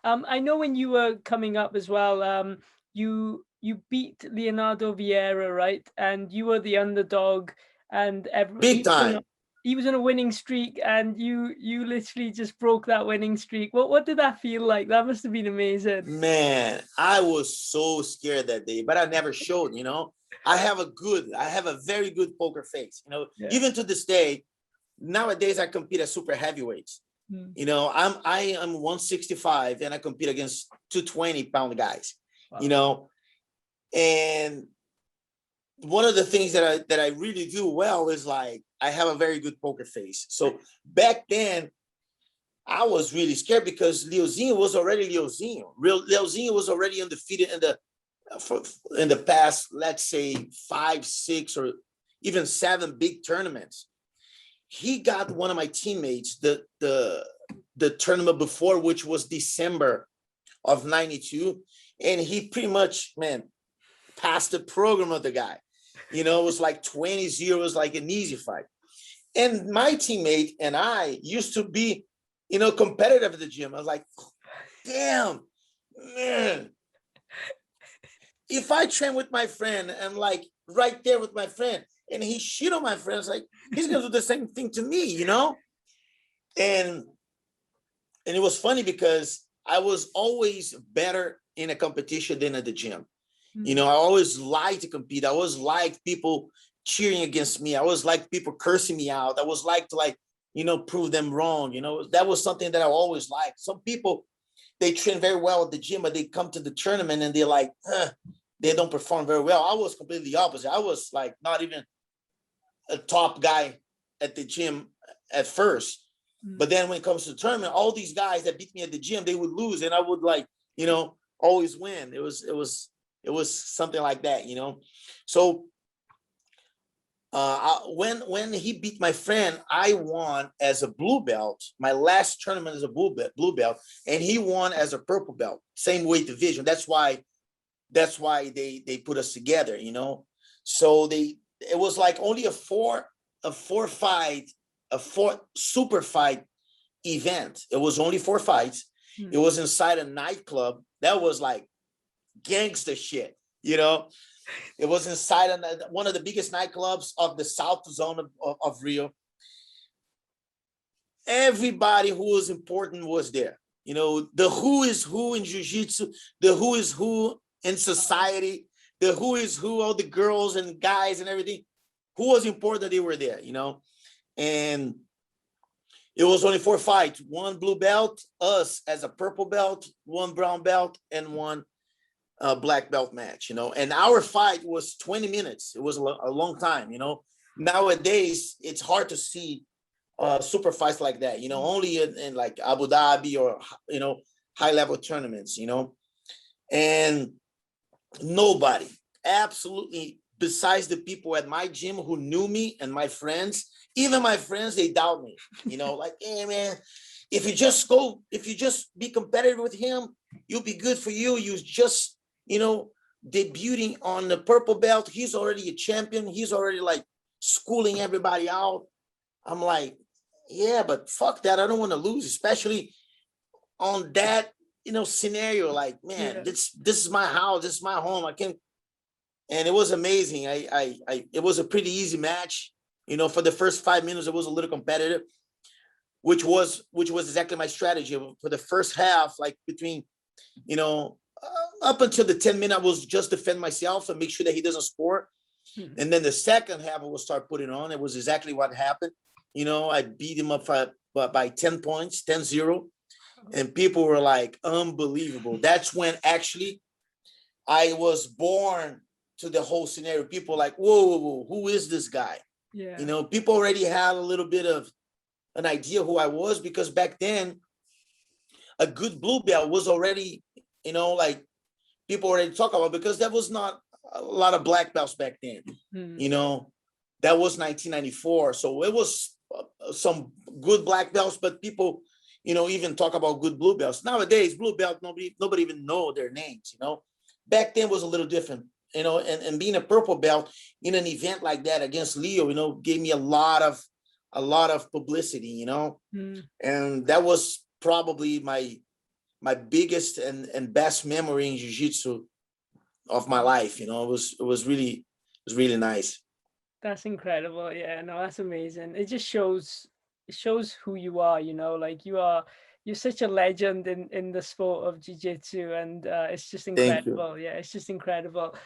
I know when you were coming up as well, you beat Leonardo Vieira, right? And you were the underdog, and Big time. he was on a winning streak, and you literally just broke that winning streak. What did that feel like? That must have been amazing. Man, I was so scared that day, but I never showed, you know. I have a very good poker face, you know. Yeah. Even to this day, nowadays I compete at super heavyweights. You know, I am 165 and I compete against 220-pound guys, Wow. you know. And one of the things that I really do well is like I have a very good poker face. So back then I was really scared because Leozinho was already Leozinho. Leozinho was already undefeated in the past, let's say 5, 6, or even 7 big tournaments. He got one of my teammates the tournament before, which was December of '92, and he pretty much, man, passed the program of the guy. You know, it was like 20-0. It was like an easy fight. And my teammate and I used to be, you know, competitive at the gym. I was like, damn, man. If I train with my friend and like right there with my friend and he shit on my friends, like he's gonna do the same thing to me, you know? And it was funny because I was always better in a competition than at the gym. You know, I always liked to compete. I always liked people cheering against me. I always liked people cursing me out. I always liked to, like, you know, prove them wrong. You know, that was something that I always liked. Some people, they train very well at the gym, but they come to the tournament and they're like, they don't perform very well. I was completely opposite. I was like not even a top guy at the gym at first. But then when it comes to the tournament, all these guys that beat me at the gym, they would lose and I would, like, you know, always win. It was something like that, you know. So when he beat my friend, I won as a blue belt. My last tournament as a blue belt, and he won as a purple belt, same weight division. That's why they put us together, you know. So it was like only a four super fight event. It was only 4 fights. It was inside a nightclub. That was like gangster shit, you know. It was inside one of the biggest nightclubs of the south zone of Rio. Everybody who was important was there, you know. The who is who in jiu-jitsu, the who is who in society, the who is who, all the girls and guys and everything, who was important, they were there, you know. And it was only 4 fights, 1 blue belt, us as a purple belt, 1 brown belt, and 1 black belt match, you know. And our fight was 20 minutes. It was a long time, you know. Nowadays, it's hard to see super fights like that, you know, only in like Abu Dhabi or, you know, high level tournaments, you know. And nobody, absolutely, besides the people at my gym who knew me and my friends, even my friends, they doubt me, you know, like, hey man, if you just be competitive with him, you'll be good for you. You just, you know, debuting on the purple belt. He's already a champion. He's already like schooling everybody out. I'm like, yeah, but fuck that. I don't want to lose, especially on that, you know, scenario. Like, man, this is my house. This is my home. I can't. And it was amazing. It was a pretty easy match. You know, for the first 5 minutes, it was a little competitive, which was exactly my strategy for the first half. Like between, you know, up until the 10 minutes, I was just defend myself and make sure that he doesn't score. And then the second half, I will start putting on. It was exactly what happened. You know, I beat him up by 10 points, 10-0. And people were like, unbelievable. That's when actually I was born to the whole scenario. People like, whoa, who is this guy? Yeah. You know, people already had a little bit of an idea who I was, because back then a good blue belt was already, you know, like people already talk about, because there was not a lot of black belts back then. You know, that was 1994. So it was some good black belts, but people, you know, even talk about good blue belts. Nowadays, blue belt, nobody even know their names, you know. Back then was a little different, you know, and being a purple belt in an event like that against Leo, you know, gave me a lot of publicity, you know. And that was probably my my biggest and best memory in jiu-jitsu of my life. You know, it was really nice. That's incredible. Yeah, no, that's amazing. It shows who you are, like you're such a legend in the sport of jiu-jitsu, and it's just Thank you. incredible. Yeah, it's just incredible.